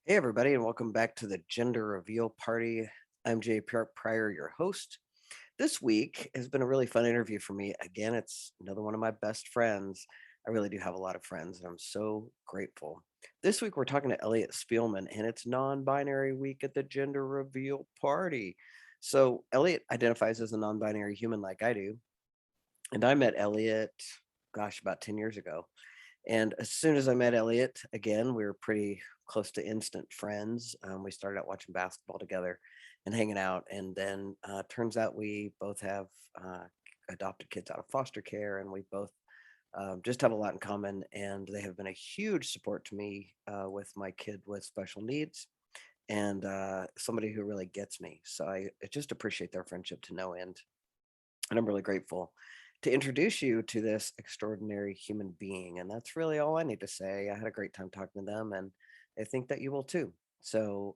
Hey, everybody, and welcome back to the Gender Reveal Party. I'm Pryor, your host. This week has been a really fun interview for me. Again, it's another one of my best friends. I really do have a lot of friends, and I'm so grateful. This week, we're talking to Eliot Spielman, and it's non binary week at the Gender Reveal Party. So, Eliot identifies as a non binary human like I do. And I met Eliot, gosh, about 10 years ago. And as soon as I met Eliot, again, we were pretty close to instant friends. We started out watching basketball together and hanging out. And then turns out we both have adopted kids out of foster care, and we both just have a lot in common. And they have been a huge support to me with my kid with special needs and somebody who really gets me. So I just appreciate their friendship to no end. And I'm really grateful to introduce you to this extraordinary human being. And that's really all I need to say. I had a great time talking to them, and I think that you will too. So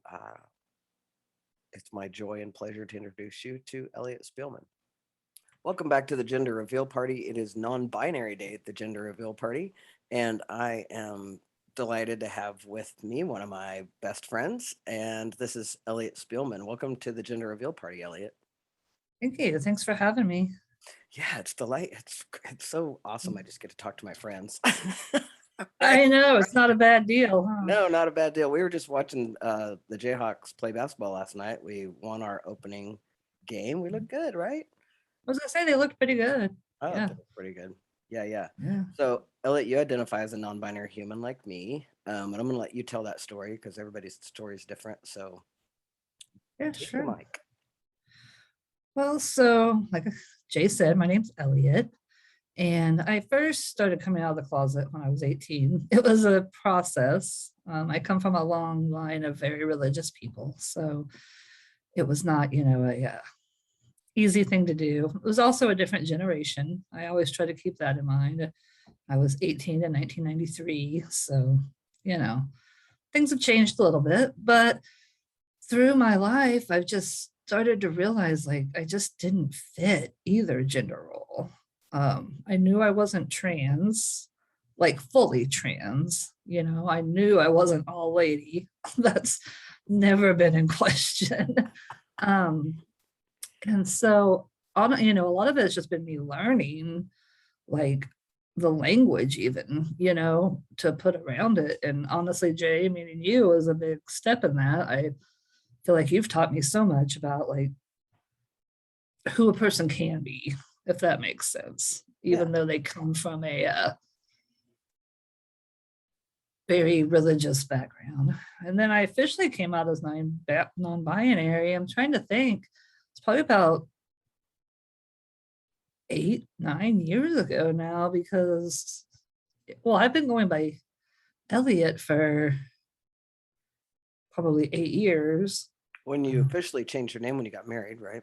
it's my joy and pleasure to introduce you to Eliot Spielman. Welcome back to the Gender Reveal Party. It is non-binary day at the Gender Reveal Party, and I am delighted to have with me one of my best friends, and this is Eliot Spielman. Welcome to the Gender Reveal Party, Eliot. Thank you. Thanks for having me. Yeah, it's so awesome. I just get to talk to my friends. I know it's not a bad deal, huh? No, not a bad deal. We were just watching the Jayhawks play basketball last night. We won our opening game. We looked good, right? I was gonna say they looked pretty good. I thought Yeah, they looked pretty good. Yeah, yeah. yeah, So, Elliot, you identify as a non-binary human like me, and I'm gonna let you tell that story because everybody's story is different. So, yeah, take the sure. mic. Well, so like Jay said, my name's Elliot, and I first started coming out of the closet when I was 18. It was a process. I come from a long line of very religious people, so it was not, a easy thing to do. It was also a different generation. I always try to keep that in mind. I was 18 in 1993, so you know things have changed a little bit, but through my life, I've just started to realize like I just didn't fit either gender role. I knew I wasn't trans, like fully trans. I knew I wasn't all lady. That's never been in question. um, and so, a lot of it has just been me learning, like the language even to put around it. And honestly, Jay, meaning you is a big step in that. I feel like you've taught me so much about like who a person can be, if that makes sense, Yeah. even though they come from a very religious background. And then I officially came out as non-binary. I'm trying to think. It's probably about 8, 9 years ago now, because I've been going by Elliot for probably 8 years. When you officially changed your name when you got married, right?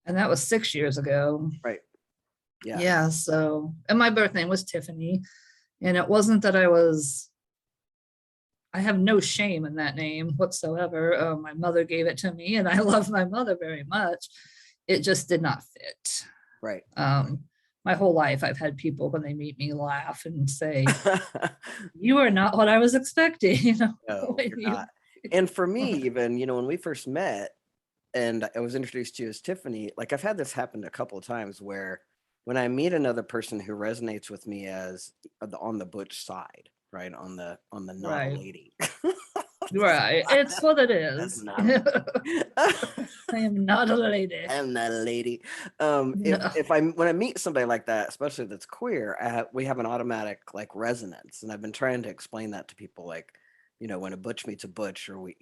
And that was 6 years ago. Right. Yeah. Yeah. So, and my birth name was Tiffany. And it wasn't that I have no shame in that name whatsoever. My mother gave it to me, and I love my mother very much. It just did not fit. Right. My whole life, I've had people when they meet me laugh and say, "You are not what I was expecting." No, you're not. And for me, even, when we first met and I was introduced to you as Tiffany, like I've had this happen a couple of times where when I meet another person who resonates with me as on the butch side, right? On the not a Right, lady. right. It's what it That's is. not a I am not a lady. I'm not a lady. No. When I meet somebody like that, especially that's queer, we have an automatic like resonance, and I've been trying to explain that to people, like, when a butch meets a butch, or we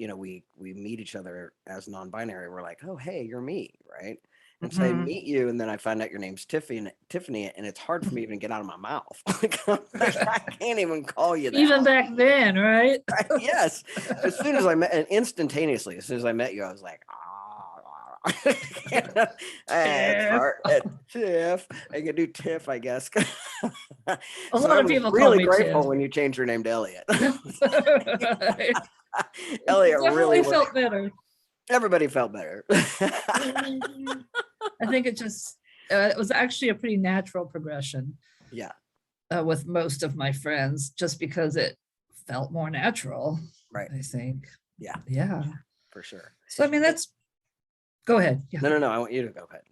meet each other as non-binary, we're like, oh hey, you're me, right? And so I Mhm. meet you, and then I find out your name's Tiffany, and it's hard for me to even get out of my mouth. Like, I can't even call you that. Even back then, right? Right? Yes. As soon as I met, and instantaneously, as soon as I met you, I was like, it's Tiff. hard. Tiff. I can do Tiff, I guess. A So I lot of was people call really me Tiff. grateful when you changed your name to Elliot. It Elliot really definitely was. felt better. Everybody felt better. I think it was actually a pretty natural progression Yeah, with most of my friends, just because it felt more natural, right. I think. Yeah, Yeah. for sure. So I mean, And- that's go ahead. Yeah. no, no, no. I want you to go ahead.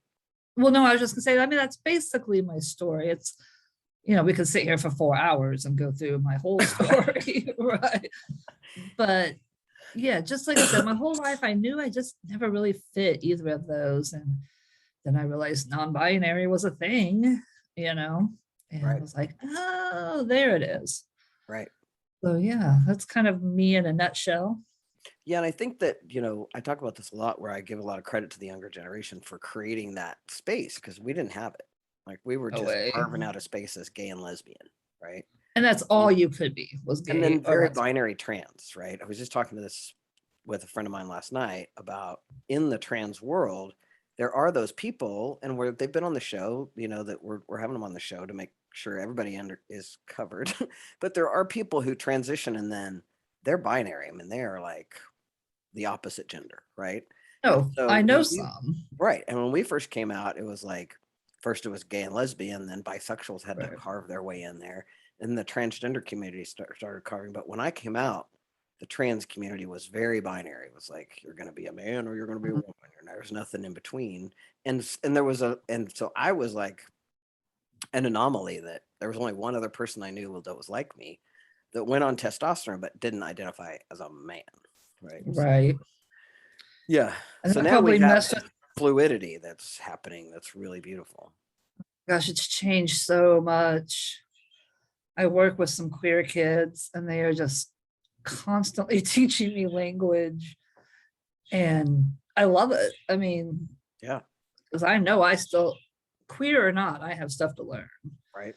Well, no, I was just gonna say, I mean, that's basically my story. It's, we could sit here for 4 hours and go through my whole story, right? But yeah, just like I said, my whole life I knew I just never really fit either of those. And then I realized non-binary was a thing, you know, and I Right, was like, oh, there it is. right. So yeah, that's kind of me in a nutshell. Yeah, and I think that, I talk about this a lot where I give a lot of credit to the younger generation for creating that space because we didn't have it. Like we were No just way. carving out a space as gay and lesbian, right? And that's all you could be was And gay then or very lesbian. binary trans, right? I was just talking to this with a friend of mine last night about in the trans world, there are those people, and they've been on the show, that we're having them on the show to make sure everybody is covered. But there are people who transition and then they're binary. I mean, they are like the opposite gender, right? And No, so I know some. right, and when we first came out, it was like first it was gay and lesbian, then bisexuals had to Right. carve their way in there, and the transgender community started carving. But when I came out, the trans community was very binary. It was like you're going to be a man or you're going to be a Mhm. woman. And there was nothing in between, and there was and so I was like an anomaly that there was only one other person I knew that was like me that went on testosterone but didn't identify as a man, right? So Right. yeah. And So that now we probably have messed this with, fluidity that's happening that's really beautiful. gosh, it's changed so much. I work with some queer kids and they are just constantly teaching me language and I love it. I mean, Yeah. because I know I still, queer or not, I have stuff to learn. Right.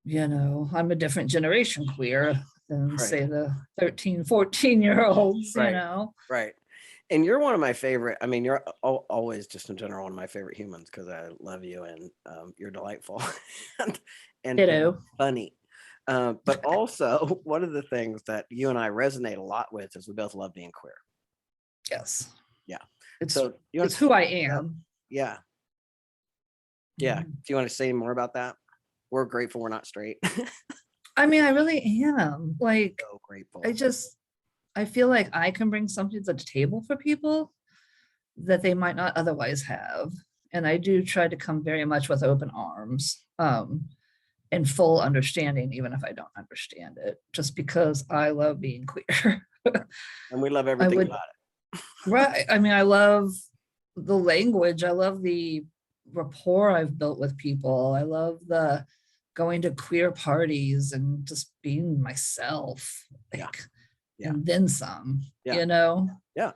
I'm a different generation queer than Right. say the 13, 14-year olds, Right. Right. And you're one of my favorite. I mean, you're always just in general one of my favorite humans because I love you and you're delightful and Ditto. funny. But also, one of the things that you and I resonate a lot with is we both love being queer. Yes. Yeah. It's So you want it's to who I say that? am. Yeah. Yeah. Do you want to say more about that? We're grateful we're not straight. I mean, I really am. Like, So I grateful. just I feel like I can bring something to the table for people that they might not otherwise have. And I do try to come very much with open arms, and full understanding, even if I don't understand it, just because I love being queer. And we love I everything would, about right. I mean, I love the language. I love the rapport I've built with people. I love the going to queer parties and just being myself, it. Yeah. like, Yeah. and then some, Yeah. Yeah.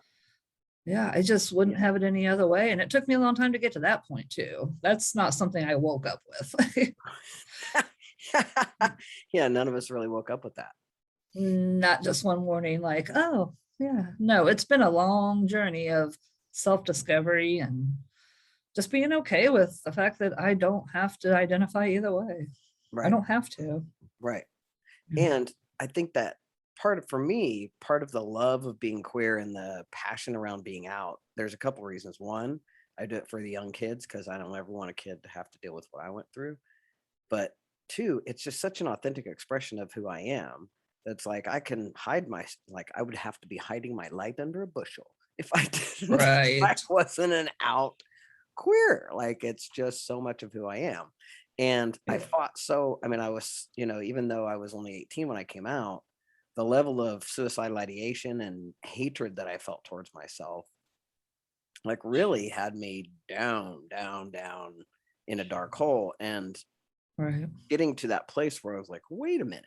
Yeah, I just wouldn't have it any other way. And it took me a long time to get to that point too. That's not something I woke up with. Yeah. None of us really woke up with that. Not just one morning, like, oh, yeah. No, it's been a long journey of self-discovery and just being okay with the fact that I don't have to identify either way. I Right. don't have to. Right. Yeah. And I think that for me, part of the love of being queer and the passion around being out, there's a couple reasons. One, I do it for the young kids because I don't ever want a kid to have to deal with what I went through. But two, it's just such an authentic expression of who I am. That's like I can hide like I would have to be hiding my light under a bushel if I didn't, if I Right. wasn't an out queer. Like it's just so much of who I am. And I Yeah. fought so, I mean, I was, even though I was only 18 when I came out, the level of suicidal ideation and hatred that I felt towards myself, like really had me down, down, down in a dark hole. And Right. getting to that place where I was like, wait a minute,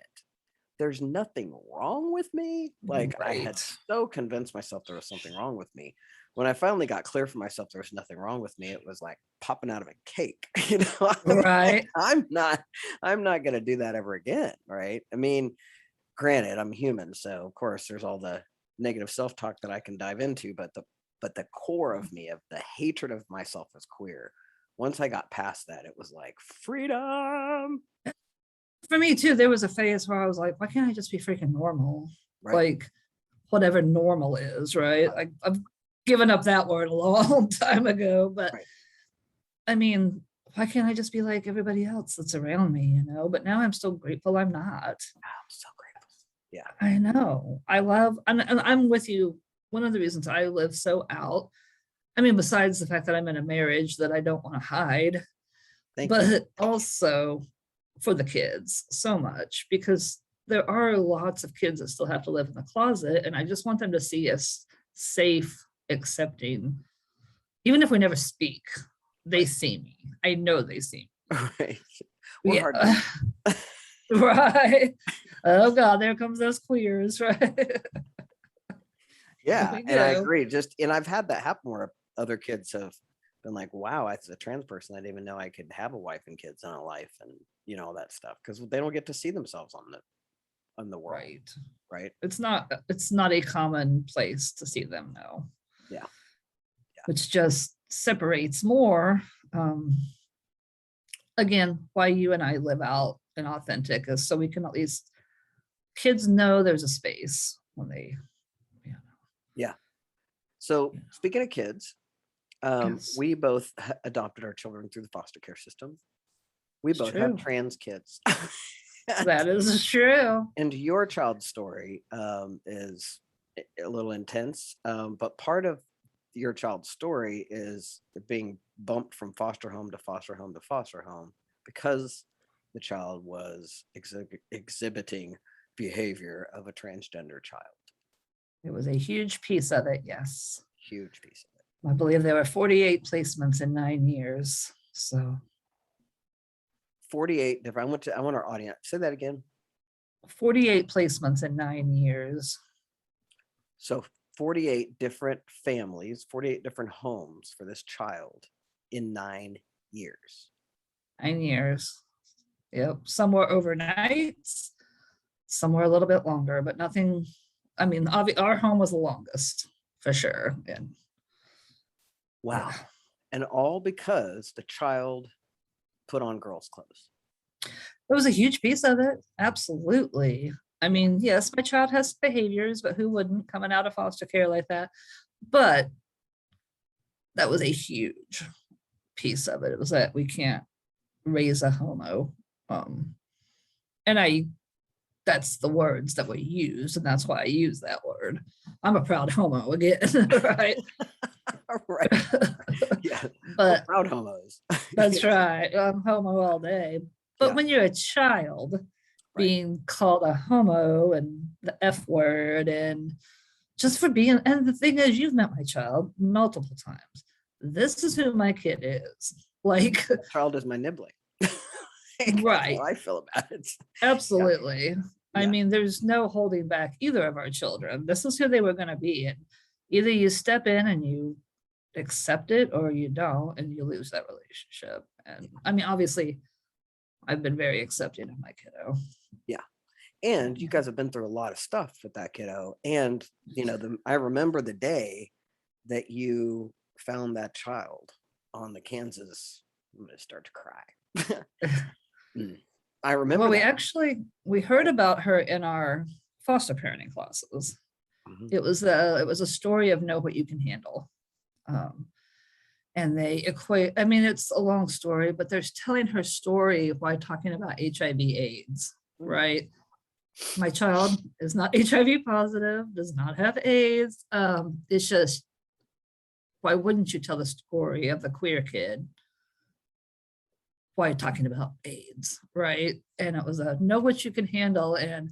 there's nothing wrong with me. Like I had Right. so convinced myself there was something wrong with me. When I finally got clear for myself there was nothing wrong with me, it was like popping out of a cake. I'm like, Right. I'm not gonna do that ever again. Right. I mean, granted, I'm human, so of course there's all the negative self-talk that I can dive into, but the core of me, of the hatred of myself as queer, once I got past that, it was like freedom. For me too, there was a phase where I was like, why can't I just be freaking normal? Right. Like whatever normal is, right? I've given up that word a long time ago, but Right. I mean, why can't I just be like everybody else that's around me, But now I'm still grateful I'm not. I'm so grateful. Yeah. I know. And I'm with you. One of the reasons I live so out, I mean, besides the fact that I'm in a marriage that I don't want to hide, Thank you. but also for the kids so much, because there are lots of kids that still have to live in the closet. And I just want them to see us safe, accepting, even if we never speak, they Right. see me. I know they see Right. me. We're hard to Yeah. Right. Oh God, there comes those queers, right? Here Yeah, we and I go. agree. Just and I've had that happen where other kids have been like, "Wow, as a trans person, I didn't even know I could have a wife and kids and a life and all that stuff," because they don't get to see themselves on the world, Right. right? It's not a common place to see them though, Yeah, which just separates more. Um, again, why you and I live out and authentic is so we can at least kids know there's a space when they, yeah, yeah. So yeah. speaking of kids, Yes, we both adopted our children through the foster care system. We it's both have true. trans kids. That is true. And your child's story is a little intense, but part of your child's story is being bumped from foster home to foster home to foster home because the child was exhibiting behavior of a transgender child. It was a huge piece of it. Yes. Huge piece of I believe there were 48 placements in 9 years. So it. 48 different. I want our audience. Say that again. 48 placements in 9 years. So 48 different families, 48 different homes for this child in 9 years. 9 years. Yep. Some were overnights, some were a little bit longer, but nothing. I mean, our home was the longest for sure. And Wow. yeah, And all because the child put on girls' clothes. it was a huge piece of it. Absolutely. I Yeah. mean, yes, my child has behaviors, but who wouldn't coming out of foster care like that? But that was a huge piece of it. It was that we can't raise a homo. Um, and that's the words that were used, and that's why I use that word. I'm a proud homo again, right? Right. Yeah. We're But proud homos. that's right. I'm homo all day. But Yeah. when you're a child, Right. being called a homo and the F word, and just for being, and the thing is, you've met my child multiple times. This is who my kid is. Like, That child is my nibbling. That's how right. I feel about it. Yeah. Absolutely. I Yeah. mean, there's no holding back either of our children. This is who they were going to be. And either you step in and you accept it or you don't, and you lose that relationship. And I mean, obviously, I've been very accepting of my kiddo. Yeah. And you guys have been through a lot of stuff with that kiddo. And I remember the day that you found that child on the Kansas. I'm gonna start to cry. Mm. I Well, remember we that. actually we heard about her in our foster parenting classes. Mhm. It was a story of know what you can handle. Um, and they equate, I mean, it's a long story, but they're telling her story while talking about HIV AIDS, Mm. right? My child is not HIV positive, does not have AIDS. It's just, why wouldn't you tell the story of the queer kid while talking about AIDS, right? And it was a know what you can handle. And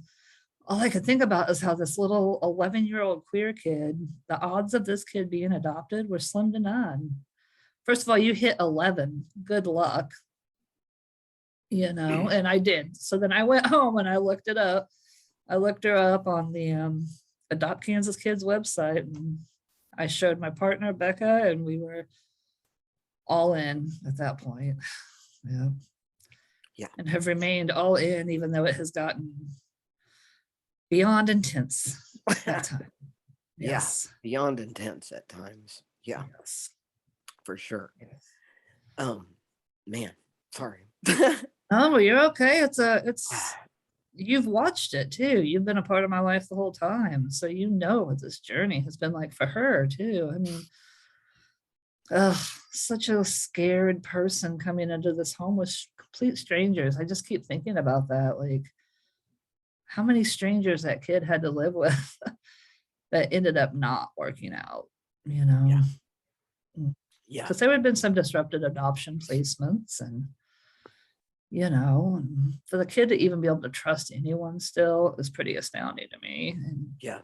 all I could think about is how this little 11-year-old queer kid, the odds of this kid being adopted were slim to none. First of all, you hit 11, good luck, and I did. So then I went home and I looked it up. I looked her up on the Adopt Kansas Kids website, and I showed my partner Becca, and we were all in at that point. Yeah. Yeah. And have remained all in, even though it has gotten beyond intense at time. Yeah. Yes. Beyond intense at times. Yeah, Yes. for sure. Yes. Um, man, sorry. Oh, well, you're okay. It's you've watched it too. You've been a part of my life the whole time. So you know what this journey has been like for her too. I mean, such a scared person coming into this home with complete strangers. I just keep thinking about that. Like, how many strangers that kid had to live with that ended up not working out, you Yeah. know? Yeah. Because there had been some disrupted adoption placements and, and for the kid to even be able to trust anyone still is pretty astounding to me. And Yeah.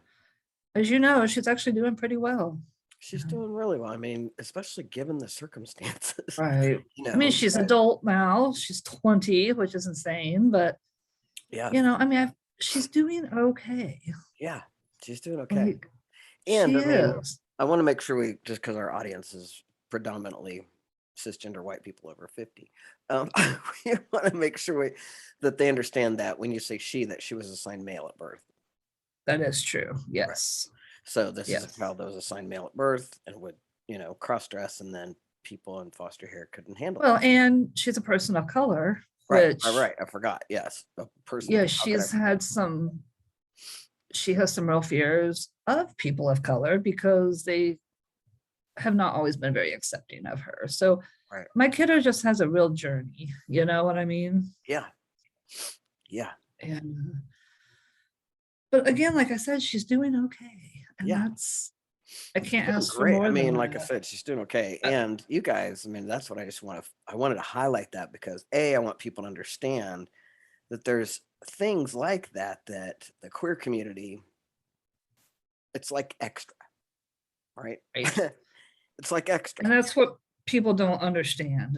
as you know, she's actually doing pretty well. you She's know. doing really well. I mean, especially given the circumstances. Right. I mean, You she's guys, adult now. She's 20, which is insane, but yeah. I mean, she's doing okay. Yeah. She's doing okay. Like And she I mean, is. I want to make sure we, just because our audience is predominantly cisgender white people over 50, we want to make sure that they understand that when you say she, that she was assigned male at birth. That is true. Right. Yes. So this is a Yes. child that was assigned male at birth and would, cross dress, and then people in foster care couldn't handle it. Well, and she's a person of color, Right. Right. which Right. I forgot. Yes. A person. yeah, How could I forget? she has some real fears of people of color because they have not always been very accepting of her. So Right. my kiddo just has a real journey, you know what I mean? Yeah. Yeah. And but again, like I said, she's doing okay. And Yeah. I can't Doing ask for great. I more than mean, like I that. said, she's doing okay. Uh, And you guys, I mean, that's what I wanted to highlight that because I want people to understand that there's things like that the queer community, it's like extra, right? Right. It's like extra. And that's what people don't understand.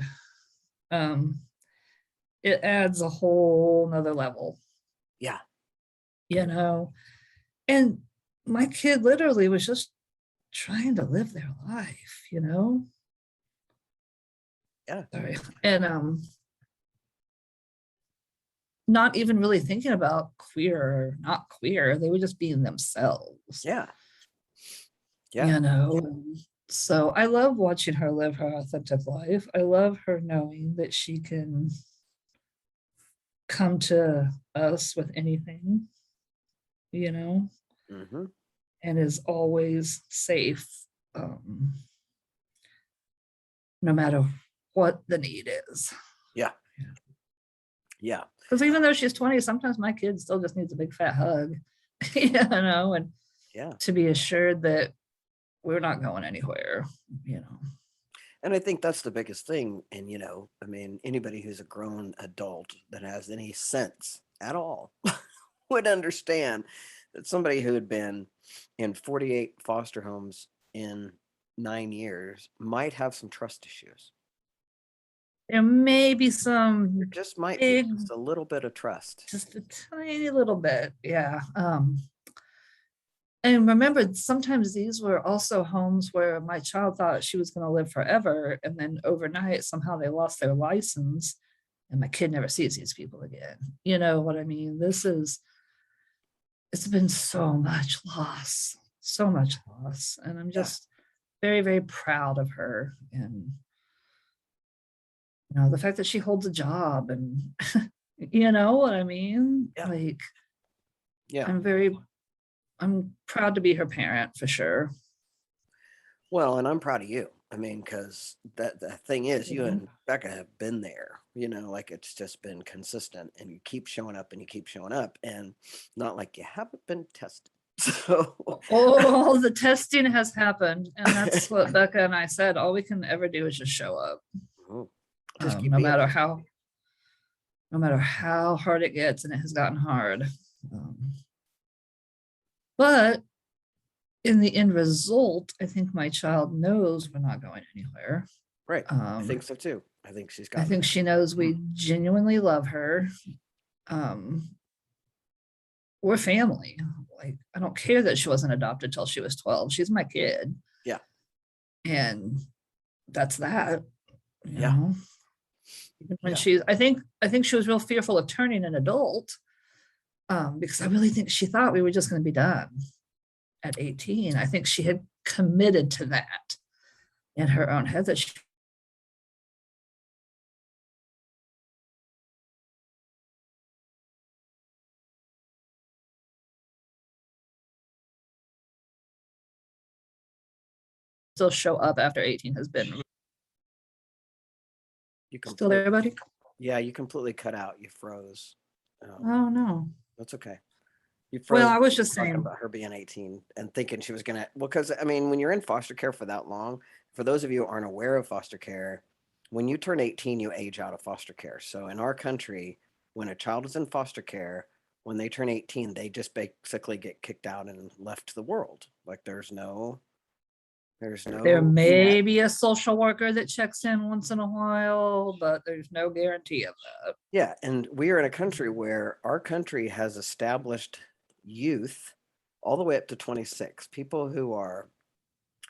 Um, it adds a whole nother level, Yeah. you know. And my kid literally was just trying to live their life. Yeah. Sorry. And not even really thinking about queer or not queer. They were just being themselves, Yeah. Yeah. you know. So I love watching her live her authentic life. I love her knowing that she can come to us with anything, you know, Mm-hmm. and is always safe, um, no matter what the need is. Yeah. Yeah. Because even though she's 20, sometimes my kid still just needs a big fat hug, and Yeah. to be assured that we're not going anywhere. And I think that's the biggest thing. And, I mean, anybody who's a grown adult that has any sense at all would understand that somebody who had been in 48 foster homes in 9 years might have some trust issues. There may be There some just might be big, just a little bit of trust. just a tiny little bit, yeah. And remember, sometimes these were also homes where my child thought she was going to live forever, and then overnight somehow they lost their license, and my kid never sees these people again. You know what I mean? It's been so much loss, and I'm Yeah. just very, very proud of her. And the fact that she holds a job, and you know what I mean? Yeah. Like, Yeah. I'm proud to be her parent for sure. Well, and I'm proud of you. I mean, because the thing is, you Mhm. and Becca have been there, like it's just been consistent and you keep showing up and you keep showing up and not like you haven't been tested. So, All the testing has happened, and that's what Becca and I said. All we can ever do is just show up, mhm, just keep no being matter there. how no matter how hard it gets, and it has gotten hard. But in the end result, I think my child knows we're not going anywhere. Right. I Um, think so too. I think she's I got think that. she knows we genuinely love her. Um, we're family. Like, I don't care that she wasn't adopted till she was 12. She's my kid. Yeah. And that's that, you Yeah. know. Even when Yeah. I think she was real fearful of turning an adult, because I really think she thought we were just going to be done at 18. I think she had committed to that in her own head that she still show up after 18 has been. You Still completely, there, buddy? yeah, you completely cut out. You froze. Oh no. That's okay. You Well, froze I was just talking saying, about her being 18 and thinking she was gonna, well, because I mean, when you're in foster care for that long, for those of you who aren't aware of foster care, when you turn 18, you age out of foster care. So in our country, when a child is in foster care, when they turn 18, they just basically get kicked out and left to the world. Like there's there no may net. be a social worker that checks in once in a while, but there's no guarantee of that. Yeah, and we are in a country where our country has established youth all the way up to 26. People who are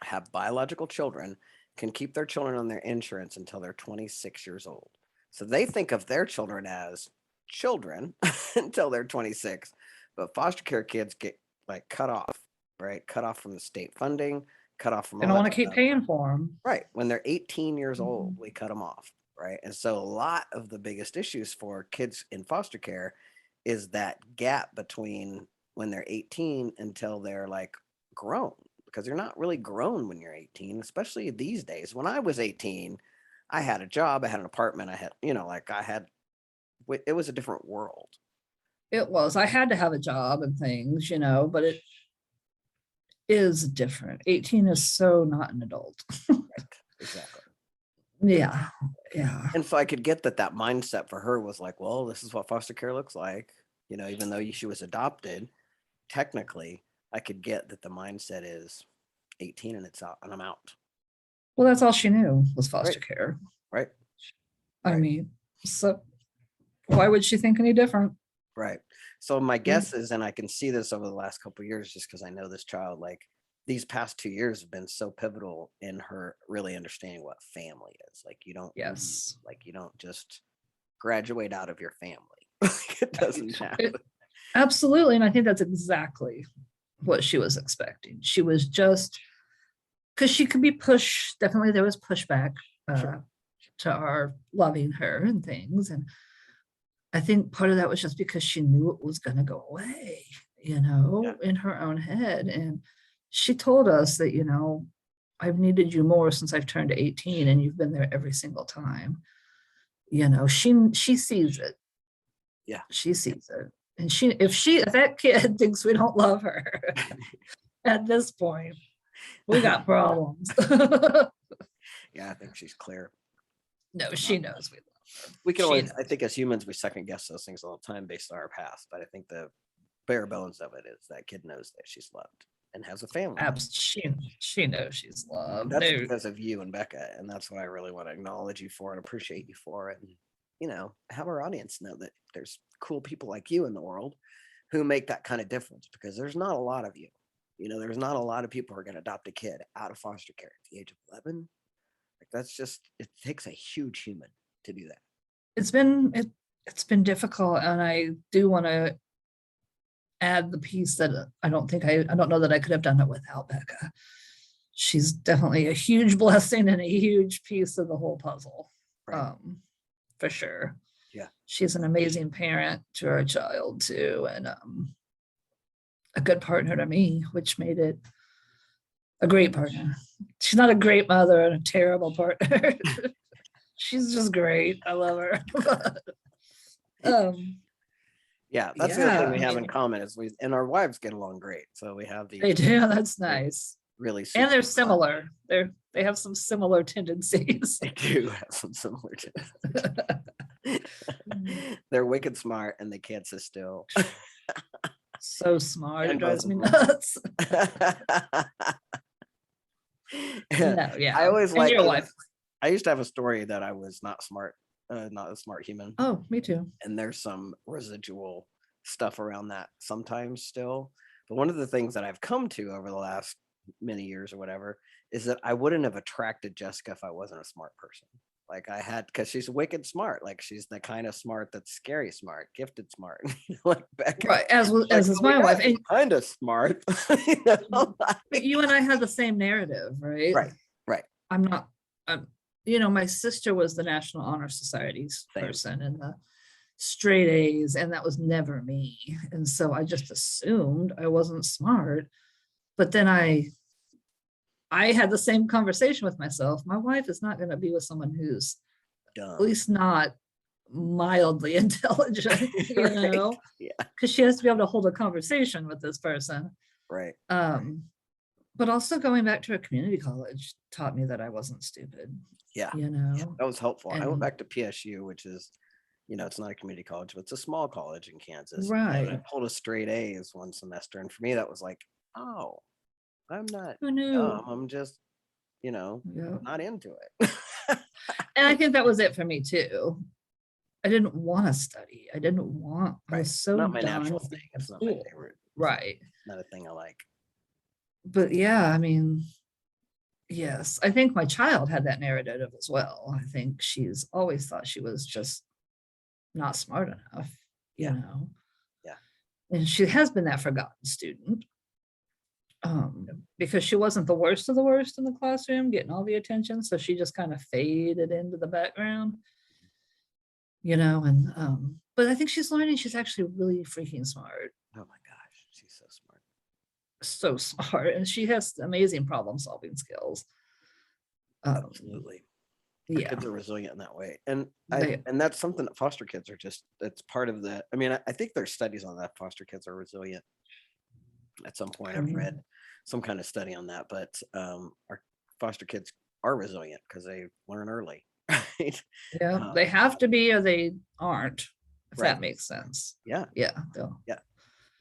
have biological children can keep their children on their insurance until they're 26 years old. So they think of their children as children until they're 26. But foster care kids get like cut off, right? Cut off from the state funding, cut off from They all don't that want to keep stuff. paying for them. Right. When they're 18 years old, Mhm. we cut them off. Right. And so a lot of the biggest issues for kids in foster care is that gap between when they're 18 until they're like grown, because you're not really grown when you're 18, especially these days. When I was 18, I had a job, I had an apartment, I had, like it was a different world. It was. I had to have a job and things, but it is different. 18 is so not an adult. Right. Exactly. Yeah. Yeah. And so I could get that mindset for her was like, well, this is what foster care looks like. Even though she was adopted, technically, I could get that the mindset is 18 and it's out and I'm out. Well, that's all she knew was Right. foster care. Right. I Right. mean, so why would she think any different? Right. So my Yeah. guess is, and I can see this over the last couple of years, just because I know this child, like these past 2 years have been so pivotal in her really understanding what family is. Like you don't leave, Yes. like you don't just graduate out of your family. It doesn't happen. Absolutely. And I think that's exactly what she was expecting. She was just because she could be pushed. Definitely, there was pushback uh, Sure. to our loving her and things. And I think part of that was just because she knew it was going to go away, Yeah. in her own head. And she told us that, I've needed you more since I've turned 18 and you've been there every single time. She sees it. Yeah. She sees it. And if that kid thinks we don't love her at this point, we got problems. Yeah. I think she's clear. No, she knows we love her. We can She always, I knows. think as humans, we second guess those things all the time based on our past. But I think the bare bones of it is that kid knows that she's loved and has a family. She knows she's And loved. that's No, because of you and Becca. And that's what I really want to acknowledge you for and appreciate you for. And, have our audience know that there's cool people like you in the world who make that kind of difference, because there's not a lot of you. There's not a lot of people who are going to adopt a kid out of foster care at the age of 11. Like that's just, it takes a huge human to do that. it's been difficult, and I do want to add the piece that I don't know that I could have done it without Becca. She's definitely a huge blessing and a huge piece of the whole puzzle. Right. For sure. Yeah. She's an amazing parent to our child too, and a good partner to me, which made it a great partner. She's not a great mother and a terrible partner. She's just great. I love her. um, Yeah. That's the other thing yeah, we I have in mean, common is and our wives get along great. So we have they these do. That's like, nice. really And super. they're similar. They have some similar tendencies. They do have some similar They're wicked smart and they can't sit still. So smart. It And both drives of me them. nuts. No, I yeah. always And like your wife. I used to have a story that I was not smart, not a smart human. Oh, me too. And there's some residual stuff around that sometimes still. But one of the things that I've come to over the last many years or whatever is that I wouldn't have attracted Jessica if I wasn't a smart person. Like I had, because she's wicked smart. Like she's the kind of smart that's scary smart, gifted smart. Like Becca. Right. Like, As is oh my my wife. God, And kind of smart. but you and I had the same narrative, right? Right. Right. I'm not, my sister was the National Honor Society's Same. person and the straight A's, and that was never me. And so I just assumed I wasn't smart. But then I had the same conversation with myself. My wife is not going to be with someone who's at Dumb. least not mildly intelligent, Right. Yeah. because she has to be able to hold a conversation with this person. Right. Um, but also going back to a community college taught me that I wasn't stupid, Yeah. you know, That was helpful. I went and back to PSU, which is, it's not a community college, but it's a small college in Kansas. And I right. pulled a straight A's one semester. And for me, that was like, oh, I'm not Who knew? dumb. I'm just, you know, Yeah. not into it. And I think that was it for me too. I didn't want to study. I Right. was so Not my done natural with thing. being in It's not my school. favorite. It's Right. not a thing I like. But yeah, I mean, yes, I think my child had that narrative as well. I think she's always thought she was just not smart enough, you Yeah. know, Yeah. and she has been that forgotten student, Yep. because she wasn't the worst of the worst in the classroom, getting all the attention. So she just kind of faded into the background, and but I think she's learning she's actually really freaking smart, Oh my gosh. She's so smart. so smart, and she has amazing problem solving skills. Um, Absolutely. Our yeah, kids are resilient in that way. And they and that's something that foster kids are just, that's part of the, I mean, I think there's studies on that. Foster kids are resilient. At some point I I've read mean, some kind of study on that, but our foster kids are resilient because they learn early. Right. yeah, Um, they have to be or they aren't, if right. that makes sense. Yeah. Yeah, they'll, Yeah.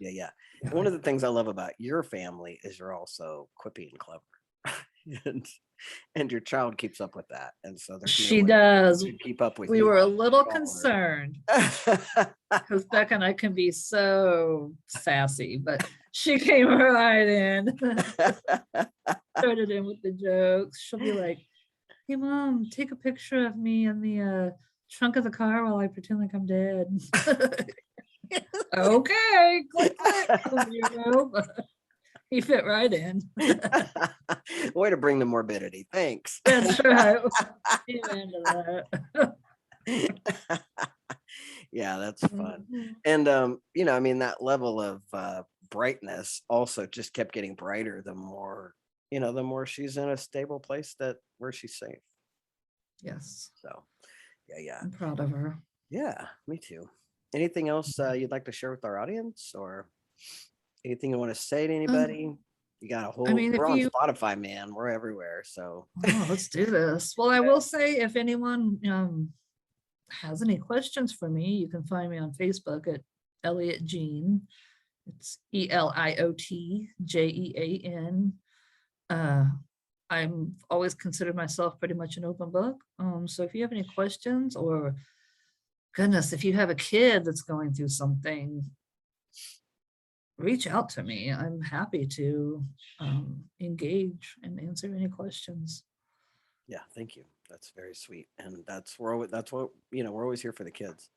Yeah. Yeah. yeah. One of the things I love about your family is you're also quippy and clever. and and your child keeps up with that. And so there's no She way does. to keep up with We you were a all little smaller. concerned because Becca and I can be so sassy, but she came right in, started in with the jokes. She'll be like, "Hey, mom, take a picture of me in the trunk of the car while I pretend like I'm dead." Okay, click, click. He fit right in. Way to bring the morbidity. Thanks. That's right. Amen to Yeah, that's fun. that. And I mean, that level of brightness also just kept getting brighter the more she's in a stable place that where she's safe. Yes, So yeah, yeah. I'm proud of her. Yeah, me too. Anything else you'd like to share with our audience, or anything you want to say to Um, anybody? You got a I whole, mean, if we're on you, Spotify, man. We're everywhere. So oh, let's do this. Well, I will say if anyone has any questions for me, you can find me on Facebook at Eliot Jean. It's ELIOTJEAN. Uh, I'm always considered myself pretty much an open book. So if you have any questions, or goodness, if you have a kid that's going through something, reach out to me. I'm happy to engage and answer any questions. yeah, thank you. That's very sweet. And that's what, we're always here for the kids.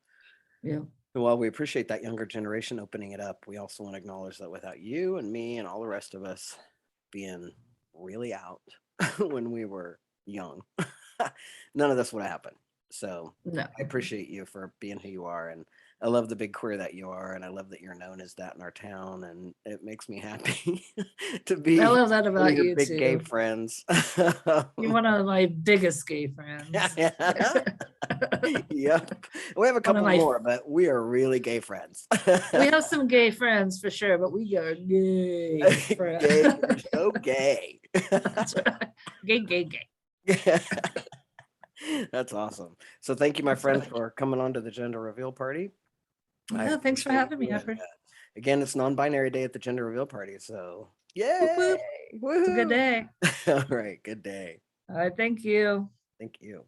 Yeah. And while we appreciate that younger generation opening it up, we also want to acknowledge that without you and me and all the rest of us being really out when we were young, none of this would happen. So No. I appreciate you for being who you are. And I love the big queer that you are. And I love that you're known as that in our town. And it makes me happy to I be love that one of about your you big gay too. friends. You're one of my biggest gay friends. Yep. We have a One of couple my, more, but we are really gay friends. we have some gay friends for sure, but we are gay Gay, friends. you're so gay. That's right. Gay, gay, gay. That's awesome. So thank you, my That's friend, right. for coming on to the gender reveal party. I Yeah, thanks for appreciate having me. you. I And appreciate again, it's non-binary day at the gender reveal party. So whoop, yay! whoop. It's a good Woohoo! day. All right, good day. All right, thank you. Thank you.